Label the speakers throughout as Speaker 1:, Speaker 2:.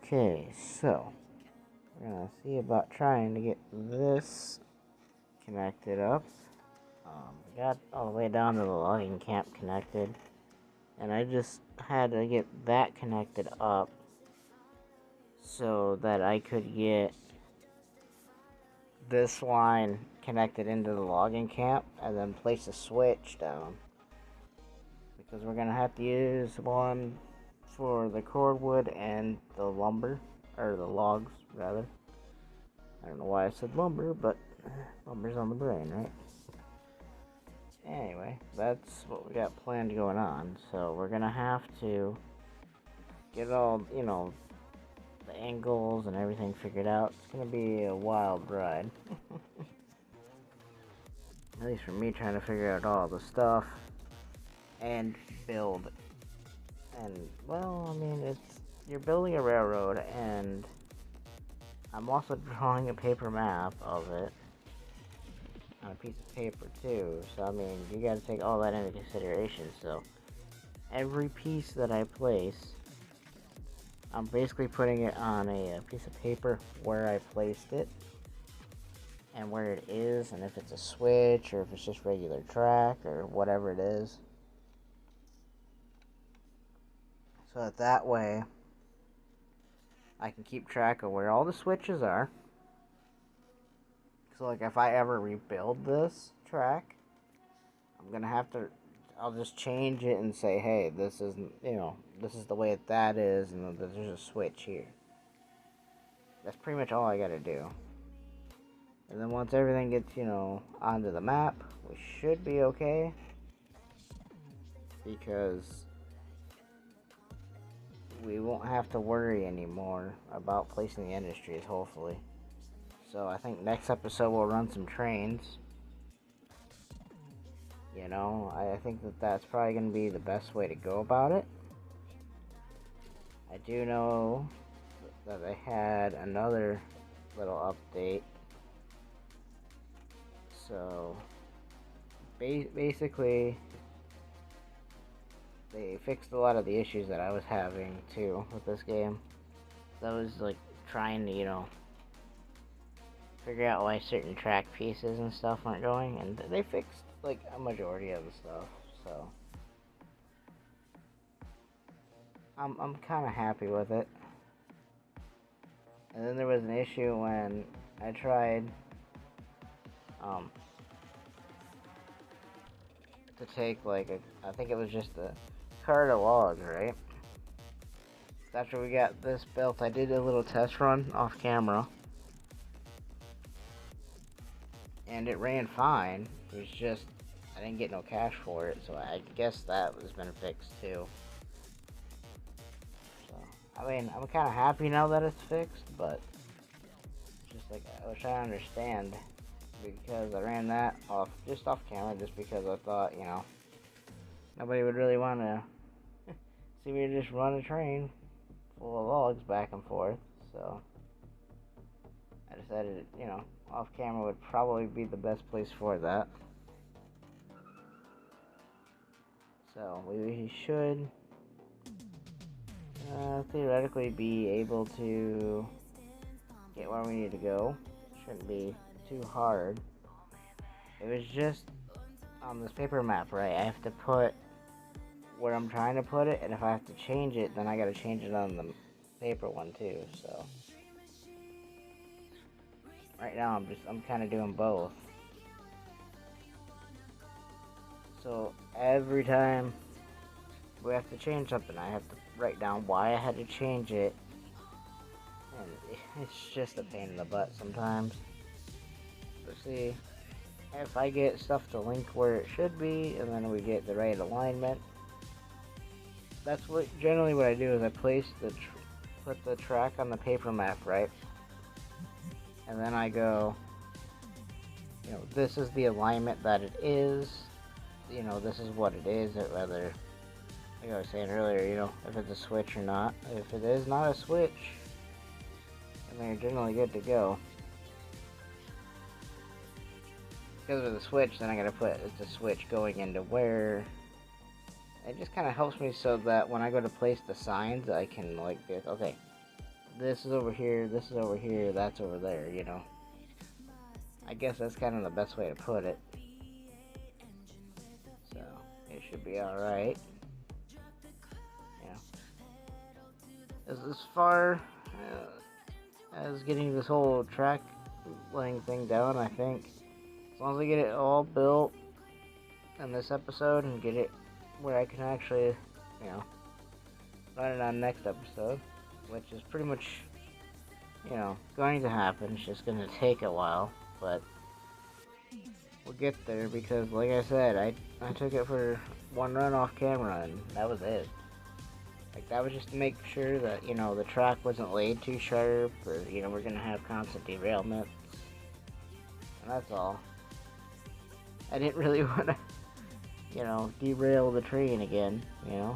Speaker 1: Okay, so we're gonna see about trying to get this connected up. We got all the way down to the logging camp connected, and I just had to get that connected up so that I could get this line connected into the logging camp and then place a switch down, because we're gonna have to use one for the cordwood and the lumber, or the logs rather. I don't know why I said lumber, but lumber's on the brain, right? Anyway, that's what we got planned going on. So we're gonna have to get all, the angles and everything figured out. It's gonna be a wild ride. At least for me, trying to figure out all the stuff and build. And, well, I mean, you're building a railroad, and I'm also drawing a paper map of it on a piece of paper too, so I mean, you gotta take all that into consideration. So every piece that I place, I'm basically putting it on a piece of paper where I placed it and where it is, and if it's a switch or if it's just regular track or whatever it is, so that way I can keep track of where all the switches are. So like if I ever rebuild this track, I'm gonna have to, I'll just change it and say, hey, this isn't, this is the way that is, and there's a switch here. That's pretty much all I gotta do. And then once everything gets, onto the map, we should be okay. Because we won't have to worry anymore about placing the industries, hopefully. So I think next episode we'll run some trains. I think that's probably going to be the best way to go about it. I do know that they had another little update. So, basically, they fixed a lot of the issues that I was having, too, with this game. So I was, trying to, figure out why certain track pieces and stuff weren't going, and they fixed a majority of the stuff. So I'm kind of happy with it. And then there was an issue when I tried to take I think it was just a cart of logs, right? After we got this built, I did a little test run off camera, and it ran fine. It was just, I didn't get no cash for it, so I guess that has been fixed too. So, I mean, I'm kind of happy now that it's fixed, but just I was trying to understand, because I ran that just off camera, just because I thought, nobody would really want to see me just run a train full of logs back and forth. So I decided, off camera would probably be the best place for that. So we should theoretically be able to get where we need to go. Shouldn't be too hard. It was just on this paper map, right? I have to put where I'm trying to put it, and if I have to change it, then I gotta change it on the paper one too. So right now I'm kind of doing both. So every time we have to change something, I have to write down why I had to change it, and it's just a pain in the butt sometimes. But see, if I get stuff to link where it should be, and then we get the right alignment, that's generally what I do is I place put the track on the paper map, right? And then I go, this is the alignment that it is. This is what it is. Whether, like I was saying earlier, if it's a switch or not. If it is not a switch, then you're generally good to go. Because of the switch, then I gotta put it's a switch going into where. It just kind of helps me so that when I go to place the signs, I can be like, okay, this is over here, this is over here, that's over there, you know. I guess that's kind of the best way to put it. So, it should be alright. You know. As far as getting this whole track laying thing down, I think as long as I get it all built in this episode and get it where I can actually, you know, run it on next episode, which is pretty much, you know, going to happen. It's just going to take a while, but we'll get there because, like I said, I took it for one run off camera and that was it. Like, that was just to make sure that, you know, the track wasn't laid too sharp or, you know, we're going to have constant derailments. And that's all. I didn't really want to, you know, derail the train again, you know.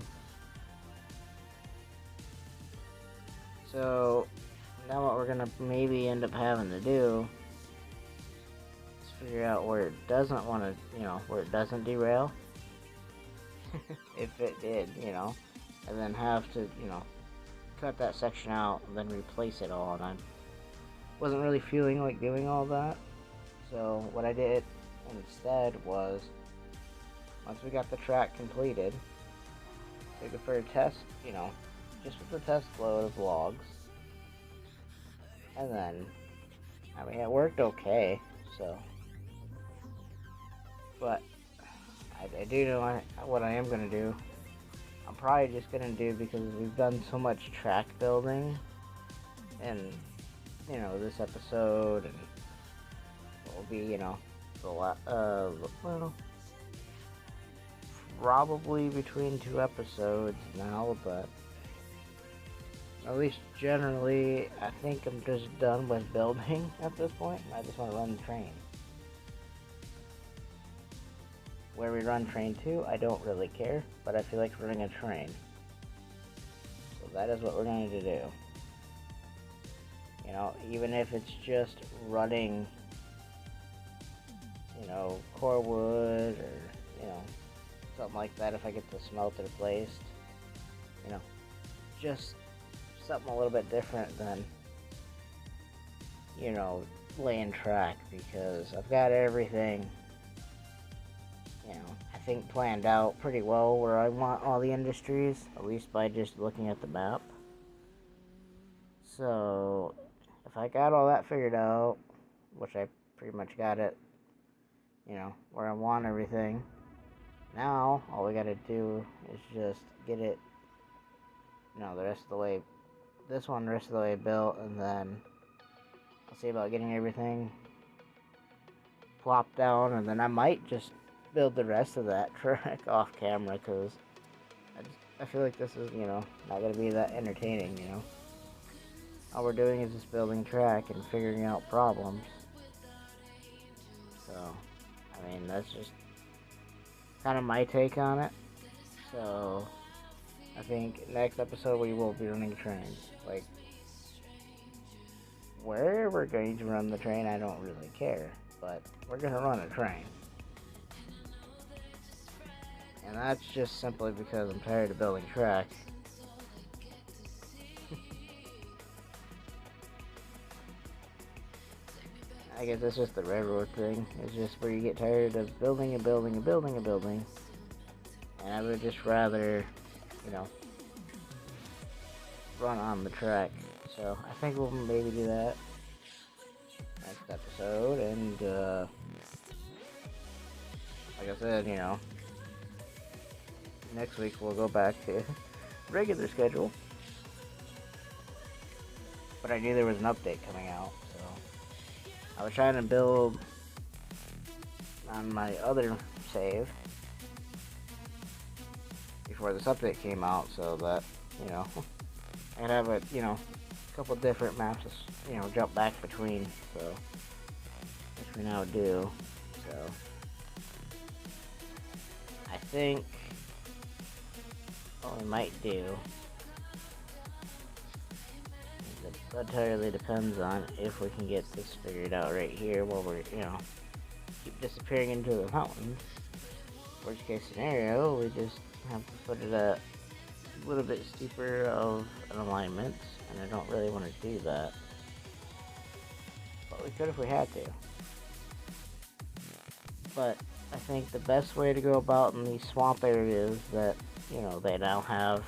Speaker 1: So, now what we're going to maybe end up having to do is figure out where it doesn't want to, you know, where it doesn't derail. If it did, you know. And then have to, you know, cut that section out and then replace it all. And I wasn't really feeling like doing all that. So what I did instead was, once we got the track completed, took it for a test, you know, just with the test load of logs. And then, I mean, it worked okay, so. But I do know what I am going to do. I'm probably just going to do, because we've done so much track building and, you know, this episode, and it will be, you know, well, probably between 2 episodes now, but at least generally, I think I'm just done with building at this point. I just want to run the train. Where we run train to, I don't really care, but I feel like running a train. So that is what we're going to do. You know, even if it's just running, you know, core wood or, you know, something like that, if I get the smelter placed, you know, just something a little bit different than, you know, laying track, because I've got everything, you know, I think planned out pretty well where I want all the industries, at least by just looking at the map. So, if I got all that figured out, which I pretty much got it, you know, where I want everything, now all we gotta do is just get it, you know, the rest of the way, this one the rest of the way built, and then I'll see about getting everything plopped down, and then I might just build the rest of that track off camera, because I feel like this is, you know, not going to be that entertaining, you know. All we're doing is just building track and figuring out problems. So, I mean, that's just kind of my take on it. So, I think next episode we will be running trains. Like, where we're going to run the train, I don't really care, but we're going to run a train. And that's just simply because I'm tired of building track. I guess that's just the railroad thing. It's just where you get tired of building and building and building and building. And I would just rather, you know, run on the track. So I think we'll maybe do that next episode. And like I said, you know, next week we'll go back to regular schedule. But I knew there was an update coming out, so I was trying to build on my other save before this update came out, so that, you know, I could have a, you know, couple different maps to, you know, jump back between, so, which we now do. So I think what we might do, it entirely depends on if we can get this figured out right here while we're, you know, keep disappearing into the mountains. Worst case scenario, we just have to put it at a little bit steeper of an alignment, and I don't really want to do that. But we could if we had to. But I think the best way to go about in these swamp areas that, you know, they now have,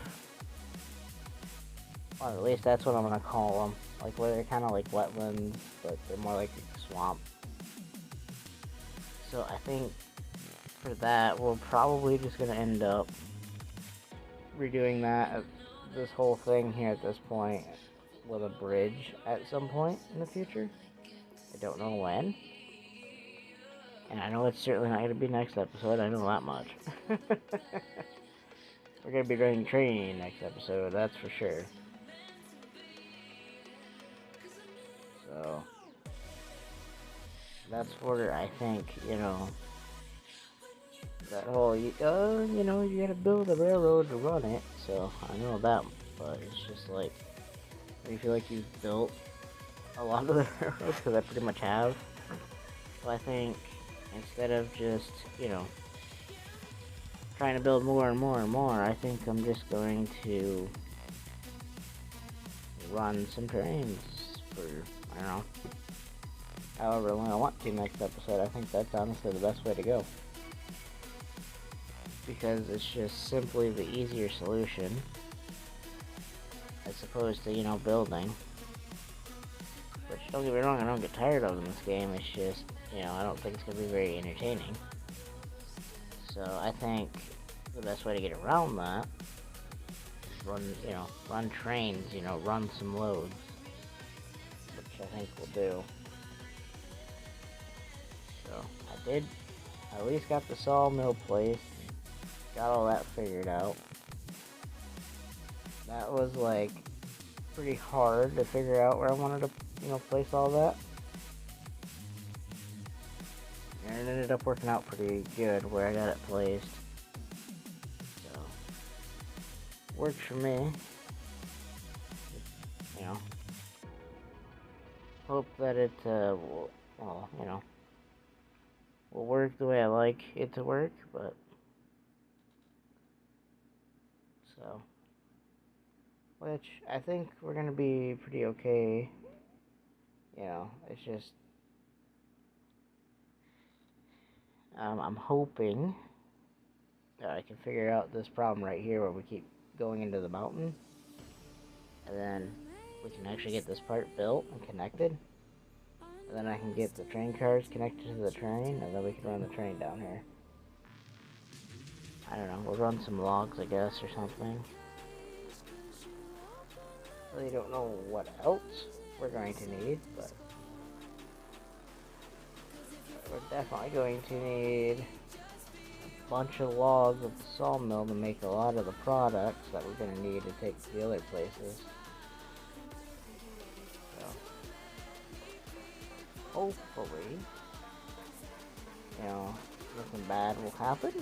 Speaker 1: or at least that's what I'm going to call them, like where they're kind of like wetlands, but they're more like a swamp. So I think for that, we're probably just going to end up redoing that, this whole thing here at this point, with a bridge at some point in the future. I don't know when. And I know it's certainly not going to be next episode, I know that much. We're going to be running training next episode, that's for sure. So, that's where I think, you know, that whole, you know, you gotta build a railroad to run it, so I know that, but it's just like, I feel like you've built a lot of the railroads, because I pretty much have. So I think, instead of just, you know, trying to build more and more and more, I think I'm just going to run some trains for, I don't know, however long I want to next episode. I think that's honestly the best way to go. Because it's just simply the easier solution, as opposed to, you know, building. Which, don't get me wrong, I don't get tired of in this game, it's just, you know, I don't think it's going to be very entertaining. So I think the best way to get around that is run trains, you know, run some loads. Which I think we'll do. So, I did, at least got the sawmill placed. Got all that figured out. That was like pretty hard to figure out where I wanted to, you know, place all that. And it ended up working out pretty good where I got it placed. So, works for me. You know, hope that it will, well, you know, will work the way I like it to work, but so, which I think we're gonna be pretty okay. You know, it's just, I'm hoping that I can figure out this problem right here where we keep going into the mountain, and then we can actually get this part built and connected, and then I can get the train cars connected to the train, and then we can run the train down here. I don't know, we'll run some logs, I guess, or something. Really don't know what else we're going to need, but we're definitely going to need a bunch of logs at the sawmill to make a lot of the products that we're going to need to take to the other places. So, hopefully, you know, nothing bad will happen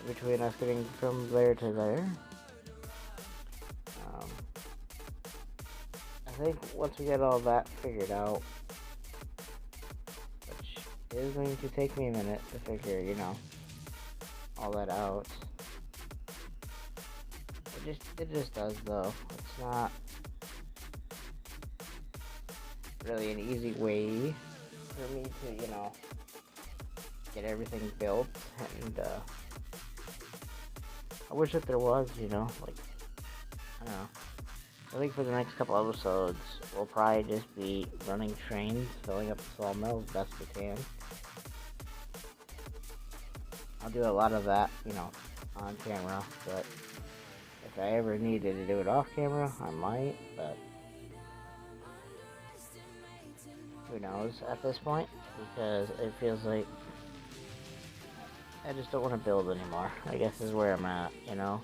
Speaker 1: between us getting from there to there. I think once we get all that figured out, which is going to take me a minute to figure, you know, all that out. It just does though. It's not really an easy way for me to, you know, get everything built, and I wish that there was, you know, like, I don't know. I think for the next couple episodes, we'll probably just be running trains, filling up the sawmill as best we can. I'll do a lot of that, you know, on camera, but if I ever needed to do it off camera, I might, but who knows at this point, because it feels like I just don't want to build anymore, I guess is where I'm at, you know.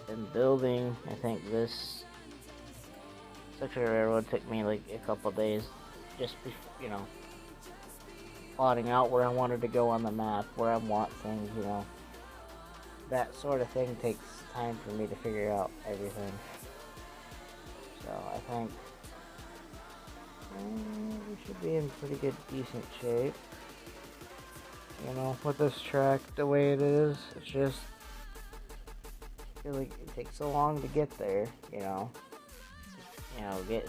Speaker 1: In building, I think this section of railroad took me like a couple days, just you know, plotting out where I wanted to go on the map, where I want things, you know. That sort of thing takes time for me to figure out everything. So I think we should be in pretty good, decent shape. You know, with this track the way it is, it's just it takes so long to get there,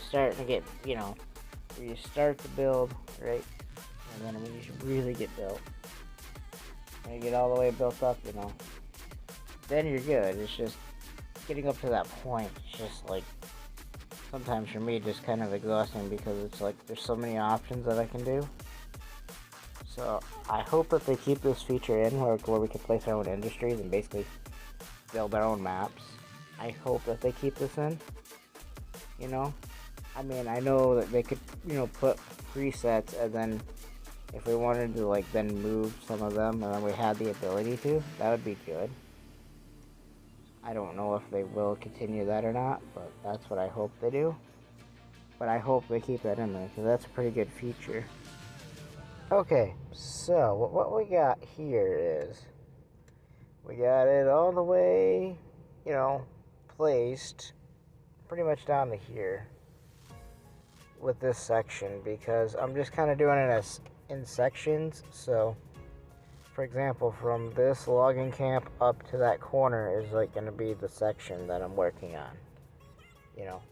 Speaker 1: starting to get, where you start to build, right? And then when you should really get built, when you get all the way built up, then you're good. It's just getting up to that point. It's just like, sometimes for me, just kind of exhausting because it's like there's so many options that I can do. So I hope that they keep this feature in where we can place our own industries and basically build our own maps. I hope that they keep this in. I mean, I know that they could, put presets, and then if we wanted to, like, then move some of them, and then we had the ability to, that would be good. I don't know if they will continue that or not, but that's what I hope they do. But I hope they keep that in there, because that's a pretty good feature. Okay, so what we got here is, we got it all the way, placed pretty much down to here with this section, because I'm just kind of doing it as in sections. So for example, from this logging camp up to that corner is like going to be the section that I'm working on.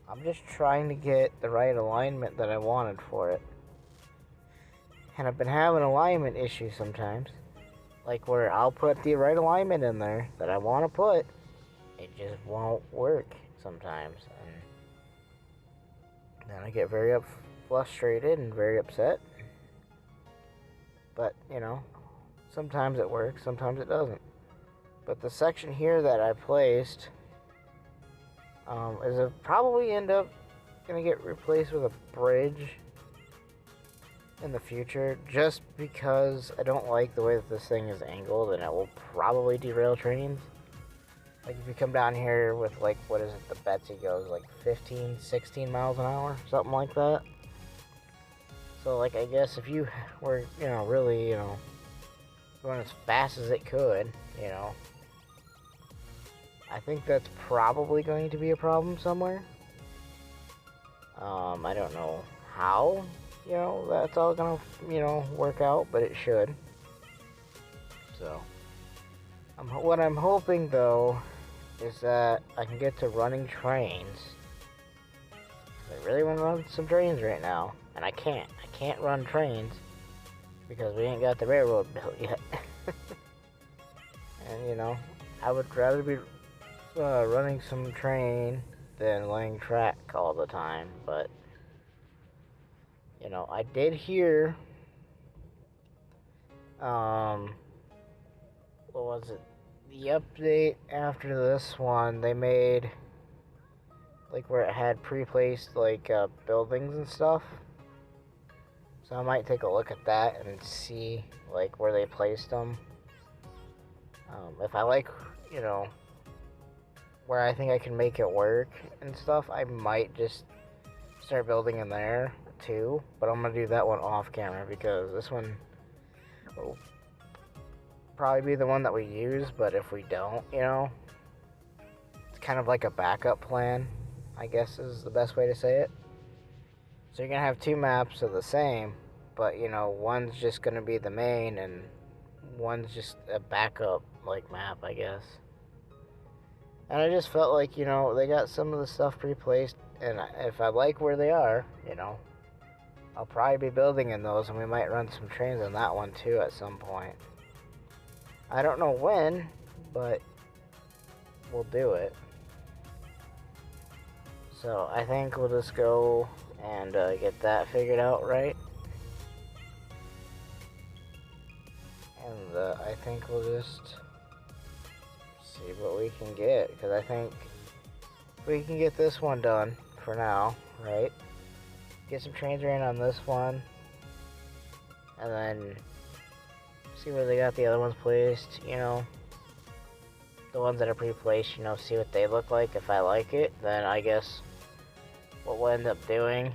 Speaker 1: I'm just trying to get the right alignment that I wanted for it, and I've been having alignment issues sometimes, like where I'll put the right alignment in there that I want to put, it just won't work sometimes, and then I get very frustrated and very upset. But sometimes it works, sometimes it doesn't. But the section here that I placed is probably end up gonna get replaced with a bridge in the future, just because I don't like the way that this thing is angled, and it will probably derail trains. Like if you come down here with, like, what is it, the Betsy goes like 15, 16 miles an hour, something like that. So like, I guess if you were, really, going as fast as it could, I think that's probably going to be a problem somewhere. I don't know how, that's all gonna, work out, but it should. So, what I'm hoping, though, is that I can get to running trains. I really want to run some trains right now, and I can't. I can't run trains because we ain't got the railroad built yet. And, I would rather be running some train than laying track all the time, but I did hear, what was it, the update after this one, they made, like, where it had pre-placed, like, buildings and stuff, so I might take a look at that and see, like, where they placed them. If I like, where I think I can make it work and stuff, I might just start building in there too, but I'm gonna do that one off camera because this one will probably be the one that we use. But if we don't, it's kind of like a backup plan, I guess is the best way to say it. So you're gonna have two maps of the same, but one's just gonna be the main and one's just a backup, like, map, I guess. And I just felt like, they got some of the stuff pre-placed, and if I like where they are, I'll probably be building in those, and we might run some trains on that one too at some point. I don't know when, but we'll do it. So I think we'll just go and get that figured out right. And I think we'll just see what we can get, because I think we can get this one done for now, right? Get some trains ran on this one, and then see where they got the other ones placed, the ones that are pre-placed, see what they look like. If I like it, then I guess what we'll end up doing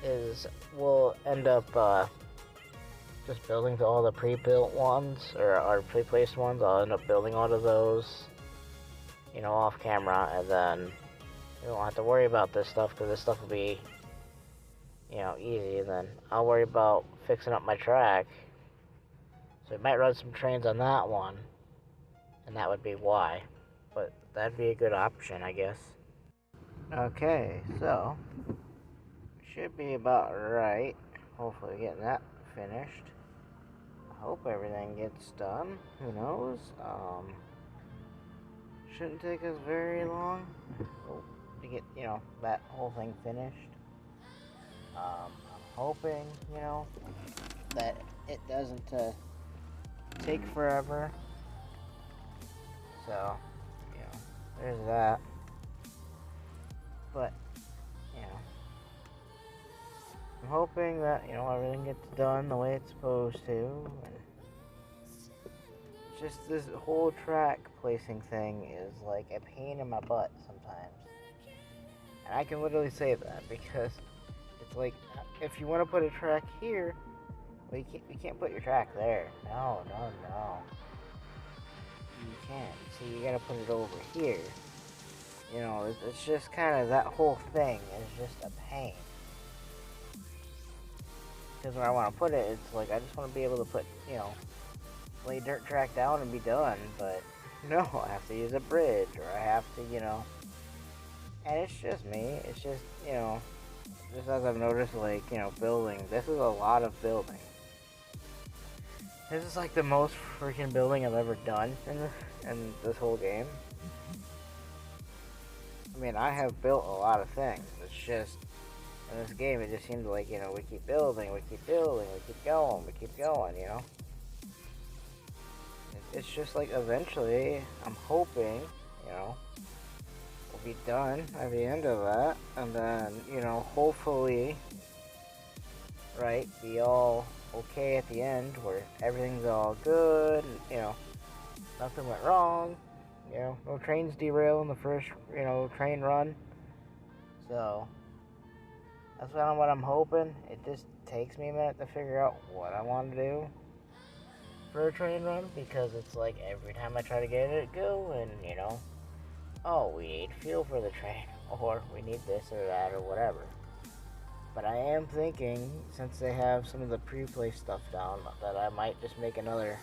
Speaker 1: is we'll end up just building to all the pre-built ones, or our pre-placed ones. I'll end up building all of those, off camera, and then we won't have to worry about this stuff, because this stuff will be, easy. And then I'll worry about fixing up my track. So we might run some trains on that one, and that would be why. but that'd be a good option, I guess. Okay, so should be about right. Hopefully, getting that finished. I hope everything gets done. Who knows? Shouldn't take us very long to get that whole thing finished. I'm hoping that it doesn't take forever. So there's that. But I'm hoping that everything gets done the way it's supposed to. And just this whole track placing thing is like a pain in my butt sometimes. And I can literally say that because it's like, if you want to put a track here, well, you can't put your track there. No. You can't. So you gotta put it over here. It's just kind of, that whole thing is just a pain. Because where I want to put it, it's like, I just want to be able to put, lay dirt track down and be done. But no, I have to use a bridge, or I have to, and it's just me. It's just, just as I've noticed, like, building. This is a lot of building. This is like the most freaking building I've ever done in this whole game. I mean, I have built a lot of things. It's just, in this game, it just seems like, we keep building, we keep going, It's just like, eventually, I'm hoping, we'll be done at the end of that, and then, hopefully, right, be all okay at the end, where everything's all good, and, nothing went wrong, no trains derail in the first, train run. So that's kind of what I'm hoping. It just takes me a minute to figure out what I want to do for a train run, because it's like every time I try to get it going, oh, we need fuel for the train, or we need this or that or whatever. But I am thinking, since they have some of the pre-placed stuff down, that I might just make another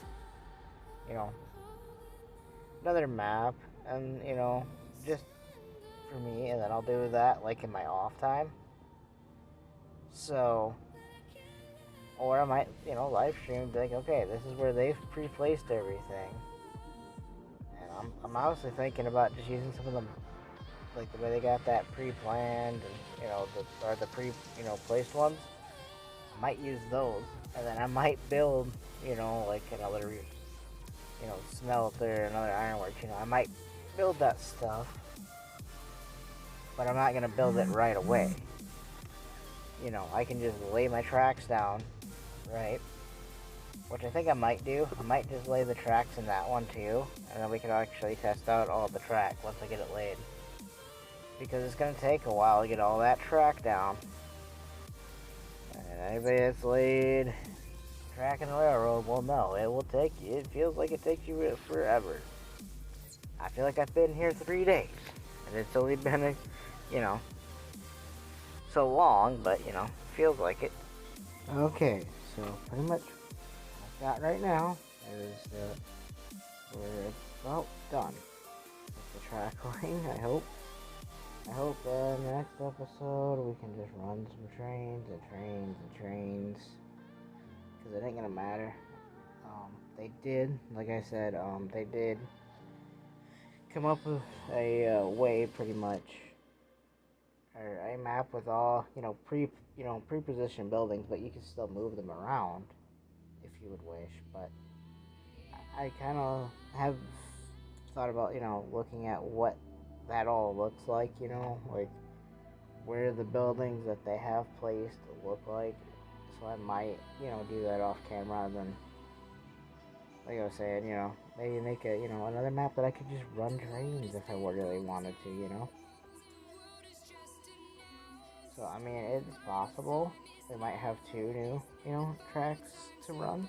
Speaker 1: map, and just for me, and then I'll do that like in my off time. So, or I might live stream, be like, okay, this is where they've pre-placed everything, and I'm honestly thinking about just using some of them, like the way they got that pre-planned, and the placed ones. I might use those, and then I might build like another smelter, another ironworks. I might build that stuff, but I'm not gonna build it right away. I can just lay my tracks down, right? Which I think I might do. I might just lay the tracks in that one too, and then we can actually test out all the track once I get it laid. Because it's gonna take a while to get all that track down. And anybody that's laid track in the railroad will know it will take you. It feels like it takes you forever. I feel like I've been here 3 days, and it's only been so long, but feels like it. Okay, so pretty much what I've got right now is that we're about done with the track line. I hope in the next episode we can just run some trains, because it ain't gonna matter. They did, like I said, they did come up with a way, pretty much, or a map with all pre-positioned buildings, but you can still move them around if you would wish. But I kind of have thought about looking at what that all looks like, like where the buildings that they have placed look like. So I might do that off camera, and then, like I was saying, maybe make a another map that I could just run trains if I really wanted to. So I mean, it's possible they might have 2 new tracks to run.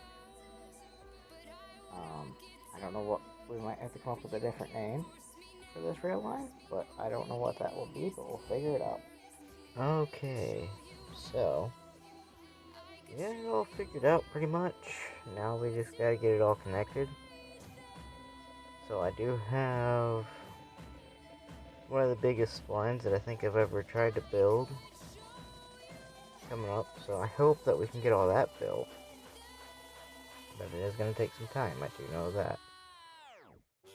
Speaker 1: I don't know what, we might have to come up with a different name for this rail line, but I don't know what that will be, but we'll figure it out. Okay, so yeah, it all figured out pretty much. Now we just gotta get it all connected. So I do have one of the biggest splines that I think I've ever tried to build coming up, so I hope that we can get all that built. But it is going to take some time, I do know that.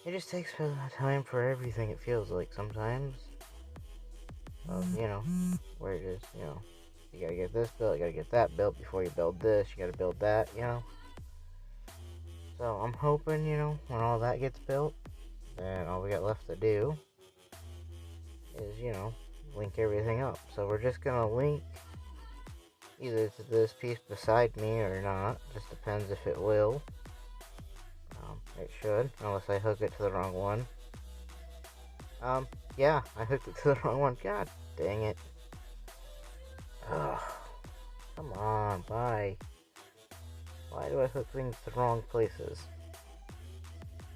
Speaker 1: It just takes time for everything, it feels like sometimes. You know, where it is, you know, you gotta get this built, you gotta get that built before you build this, you gotta build that, you know. So I'm hoping, you know, when all that gets built, then all we got left to do is, you know, link everything up. So we're just gonna link either to this piece beside me or not, just depends if it will. It should, unless I hook it to the wrong one. Yeah, I hooked it to the wrong one. God dang it. Ugh. Come on, bye. Why do I hook things to the wrong places?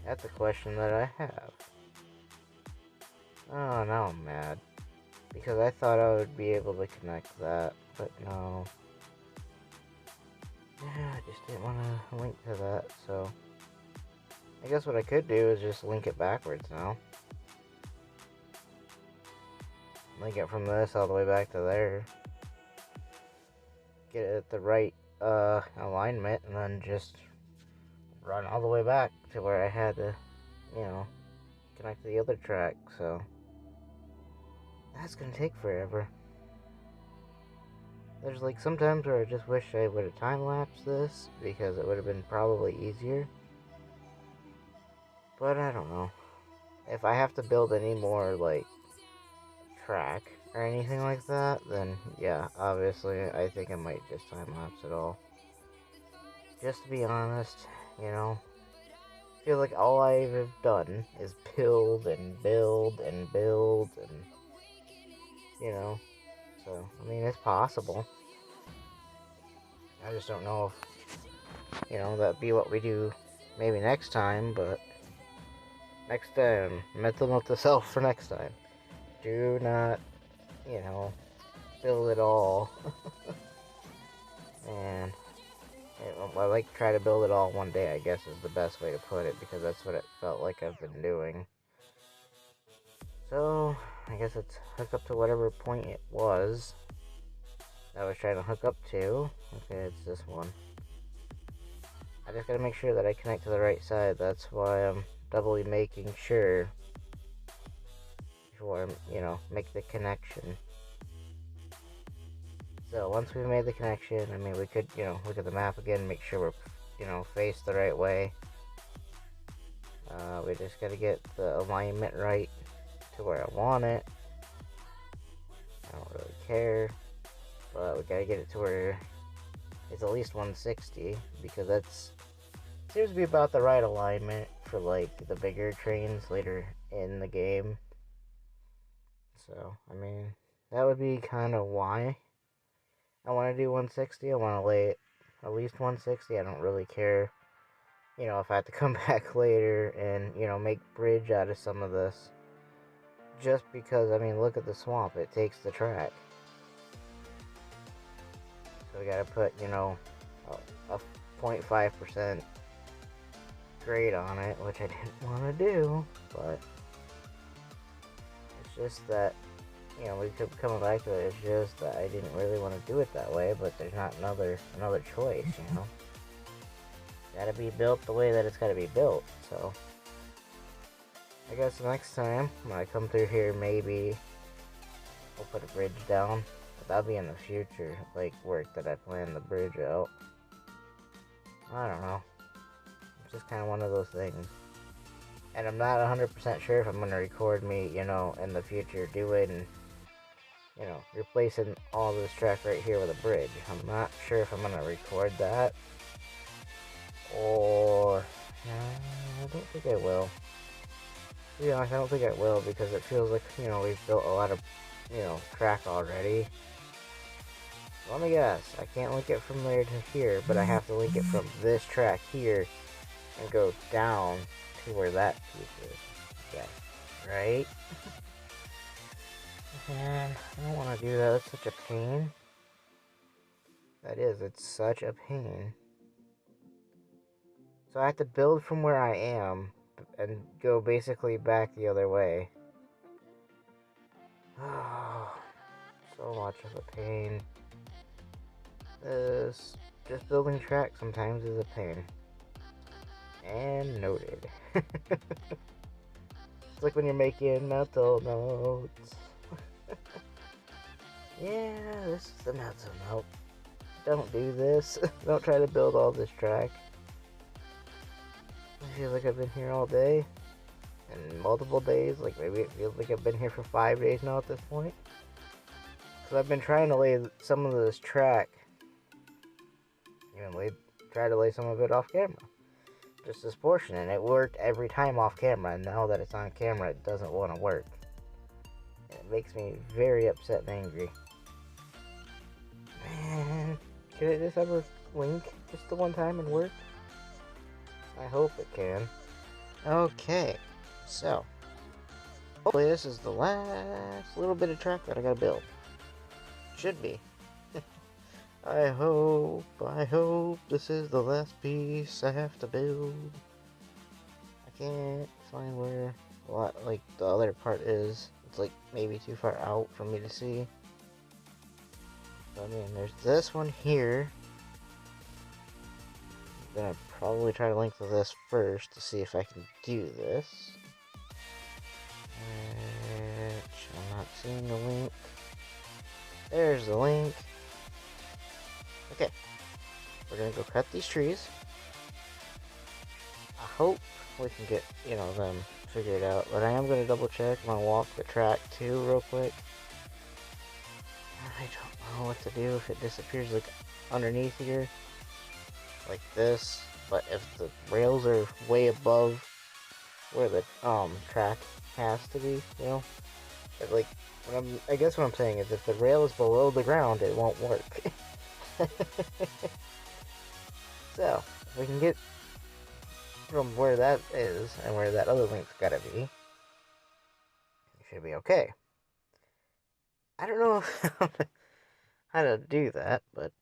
Speaker 1: That's a question that I have. Oh, now I'm mad. Because I thought I would be able to connect that, but no. Yeah, I just didn't want to link to that, so... I guess what I could do is just link it backwards now. Link it from this all the way back to there. Get it at the right alignment, and then just run all the way back to where I had to, you know, connect to the other track, so that's gonna take forever. There's like sometimes where I just wish I would have time-lapsed this, because it would have been probably easier. But I don't know. If I have to build any more, like, track or anything like that, then yeah, obviously I think I might just time-lapse it all. Just to be honest, you know, I feel like all I've done is build and build and build and, you know, so, I mean, it's possible. I just don't know if, you know, that'd be what we do maybe next time, but next time, mental note to self for next time. Do not, you know, build it all. And I like try to build it all one day, I guess is the best way to put it, because that's what it felt like I've been doing. So, I guess it's hook up to whatever point it was that I was trying to hook up to. Okay, it's this one. I just gotta make sure that I connect to the right side. That's why I'm doubly making sure before I, you know, make the connection. So once we've made the connection, I mean, we could, you know, look at the map again, make sure we're, you know, faced the right way. We just gotta get the alignment right to where I want it. I don't really care, but we gotta get it to where it's at least 160, because that's seems to be about the right alignment for like the bigger trains later in the game. So I mean, that would be kind of why I want to do 160. I want to lay it at least 160. I don't really care, you know, if I have to come back later and, you know, make bridge out of some of this. Just because, I mean, look at the swamp. It takes the track. So we gotta put, you know, a 0.5% grade on it, which I didn't want to do, but it's just that, you know, we kept coming back to it. It's just that I didn't really want to do it that way, but there's not another choice, you know. Gotta be built the way that it's gotta be built, so I guess next time when I come through here, maybe I'll put a bridge down, but that'll be in the future, like work that I plan the bridge out. I don't know. It's just kind of one of those things. And I'm not 100% sure if I'm going to record me, you know, in the future doing, you know, replacing all this track right here with a bridge. I'm not sure if I'm going to record that. Or, I don't think I will. To be honest, I don't think I will, because it feels like, you know, we've built a lot of, you know, track already. Let me guess, I can't link it from there to here, but I have to link it from this track here and go down to where that piece is. Yeah, right? Man, I don't want to do that. That's such a pain. That is, it's such a pain. So I have to build from where I am and go basically back the other way. Oh, so much of a pain. This just building track sometimes is a pain. And noted. It's like when you're making mental notes. Yeah, this is the mental note. Don't do this. Don't try to build all this track. I feel like I've been here all day. And multiple days. Like maybe it feels like I've been here for 5 days now at this point. Because I've been trying to lay some of this track. Try to lay some of it off camera. Just this portion. And it worked every time off camera. And now that it's on camera, it doesn't want to work. And it makes me very upset and angry. Man, could it just ever link just the one time and work? I hope it can. Okay, so hopefully this is the last little bit of track that I gotta build. Should be. I hope this is the last piece I have to build. I can't find where like the other part is. It's like maybe too far out for me to see. I mean, there's this one here. I'm gonna probably try to link to this first to see if I can do this. Which I'm not seeing the link. There's the link. Okay, we're gonna go cut these trees. I hope we can get, them figured out. But I am gonna double check. I'm gonna walk the track too real quick. I don't know what to do if it disappears like underneath here. Like this. But if the rails are way above where the track has to be, like I guess what I'm saying is if the rail is below the ground, it won't work. So if we can get from where that is and where that other link's gotta be, it should be okay. I don't know how to do that, but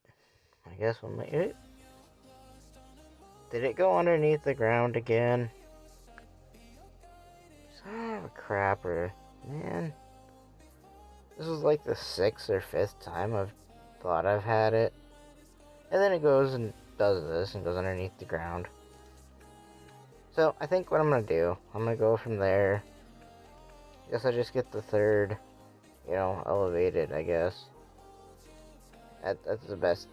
Speaker 1: I guess we'll make it. Did it go underneath the ground again? Son of a crapper. Man. This is like the 6th or 5th time I've thought I've had it. And then it goes and does this and goes underneath the ground. So I think what I'm going to do, I'm going to go from there. I guess I just get the 3rd, elevated, I guess. That's the best,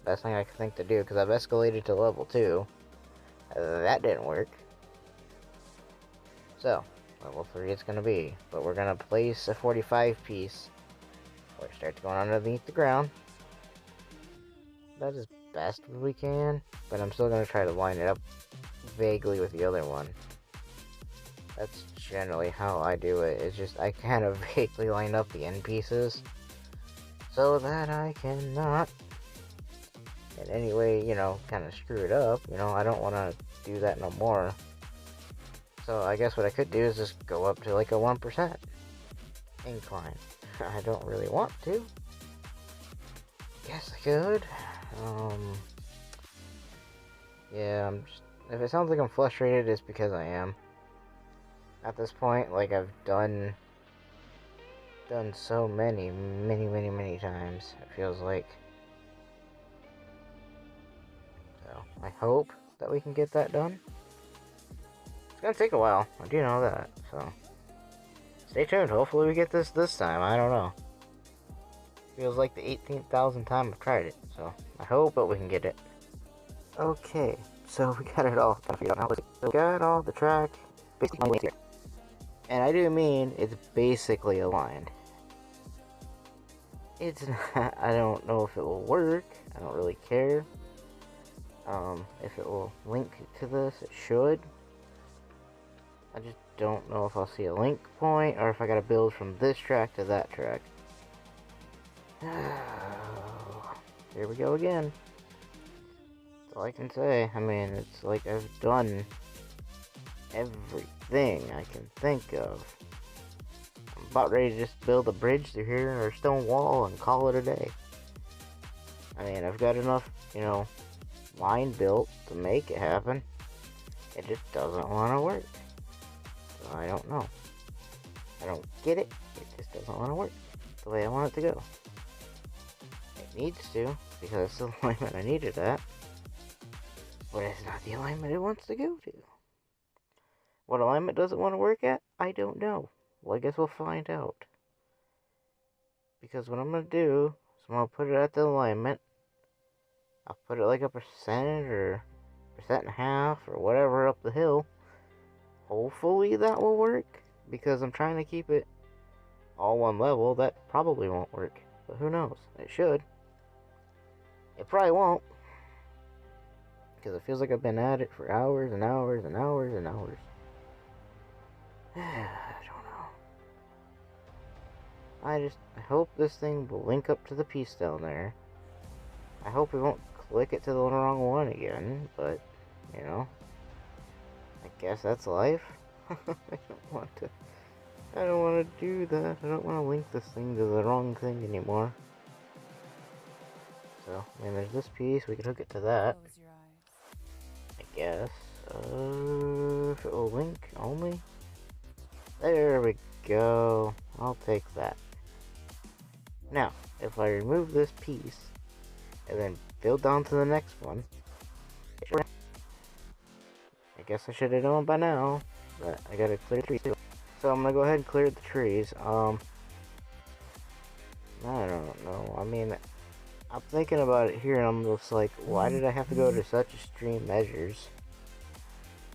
Speaker 1: best thing I can think to do, because I've escalated to level 2. That didn't work. So, level 3 it's going to be. But we're going to place a 45 piece where it starts going underneath the ground. That is best we can, but I'm still going to try to line it up vaguely with the other one. That's generally how I do it. It's just I kind of vaguely line up the end pieces so that I cannot in any way, kind of screw it up. I don't want to do that no more. So I guess what I could do is just go up to like a 1% incline. I don't really want to. Guess I could. Yeah, if it sounds like I'm frustrated, it's because I am. At this point, like I've done so many times, it feels like. So, I hope that we can get that done. It's gonna take a while, I do know that, so. Stay tuned, hopefully we get this time, I don't know. Feels like the 18,000th time I've tried it, so I hope that we can get it. Okay, so we got it all figured out now. We got all the track basically aligned here. And I do mean it's basically aligned. It's not, I don't know if it will work. I don't really care. If it will link to this, it should. I just don't know if I'll see a link point or if I gotta build from this track to that track. Here we go again. That's all I can say. I mean, it's like I've done everything I can think of. I'm about ready to just build a bridge through here or a stone wall and call it a day. I mean, I've got enough, line built to make it happen. It just doesn't want to work. So I don't know. I don't get it. It just doesn't want to work the way I want it to go. It needs to, because it's the alignment I needed at. But it's not the alignment it wants to go to. What alignment does it want to work at? I don't know. Well, I guess we'll find out. Because what I'm going to do is I'm going to put it at the alignment. I'll put it like a percent or 1.5% or whatever up the hill. Hopefully that will work. Because I'm trying to keep it all one level. That probably won't work. But who knows? It should. It probably won't. Because it feels like I've been at it for hours and hours and hours and hours. I don't know. I hope this thing will link up to the piece down there. I hope it won't click it to the wrong one again, but, you know, I guess that's life. I don't want to do that. I don't want to link this thing to the wrong thing anymore. So, I mean, there's this piece. We can hook it to that. I guess. If it will link only. There we go. I'll take that. Now, if I remove this piece and then build down to the next one, I guess I should have known by now, but I gotta clear the trees too. So I'm gonna go ahead and clear the trees. I don't know. I mean, I'm thinking about it here and I'm just like, why did I have to go to such extreme measures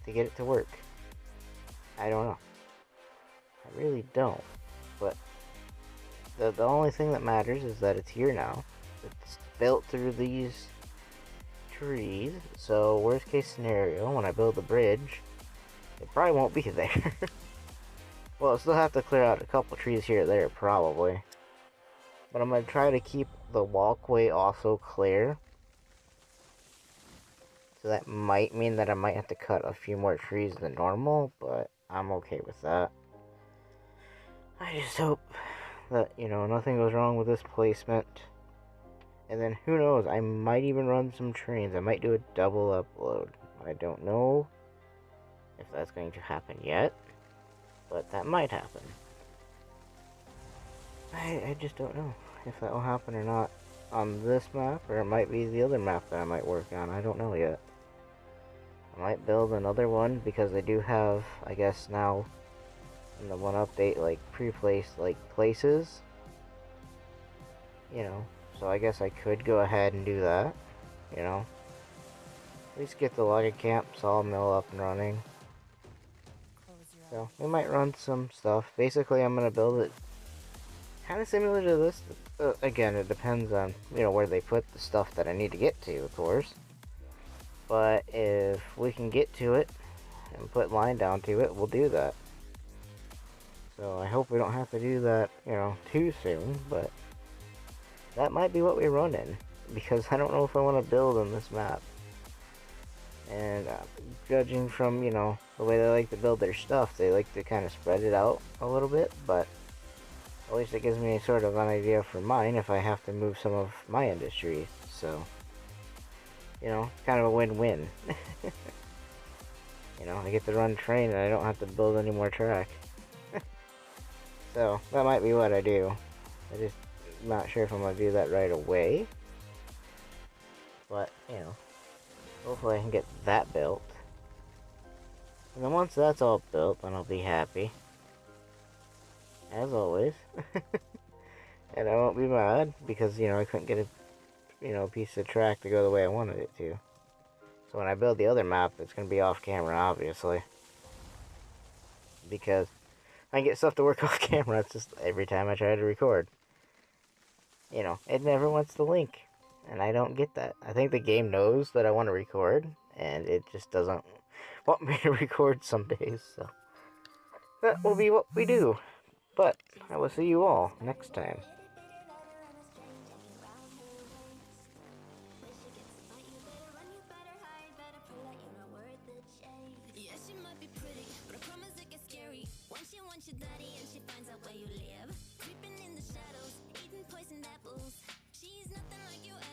Speaker 1: to get it to work? I don't know. I really don't. But the only thing that matters is that it's here now. It's built through these trees. So worst case scenario, when I build the bridge, it probably won't be there. Well, I'll still have to clear out a couple trees here or there probably. But I'm going to try to keep the walkway also clear. So that might mean that I might have to cut a few more trees than normal, but I'm okay with that. I just hope that, you know, nothing goes wrong with this placement. And then, who knows, I might even run some trains. I might do a double upload. I don't know if that's going to happen yet, but that might happen. I just don't know if that will happen or not on this map, or it might be the other map that I might work on. I don't know yet. I might build another one because I do have, I guess now, in the one update, like pre-placed like places. You know, so I guess I could go ahead and do that. You know, at least get the logging camp sawmill up and running. So we might run some stuff. Basically, I'm gonna build it kind of similar to this. Again, it depends on, you know, where they put the stuff that I need to get to, of course. But if we can get to it and put line down to it, we'll do that. So I hope we don't have to do that, you know, too soon. But that might be what we run in, because I don't know if I want to build on this map. And judging from, you know, the way they like to build their stuff, they like to kind of spread it out a little bit, but at least it gives me sort of an idea for mine if I have to move some of my industry. So, you know, kind of a win-win. You know, I get to run train and I don't have to build any more track. So, that might be what I do. I just not sure if I'm going to do that right away. But, you know, hopefully I can get that built. And then once that's all built, then I'll be happy. As always. And I won't be mad because, you know, I couldn't get a, you know, piece of track to go the way I wanted it to. So when I build the other map, it's going to be off camera, obviously. Because I get stuff to work off camera. It's just every time I try to record, you know, it never wants to link. And I don't get that. I think the game knows that I want to record, and it just doesn't want me to record some days. So that will be what we do. But I will see you all next time.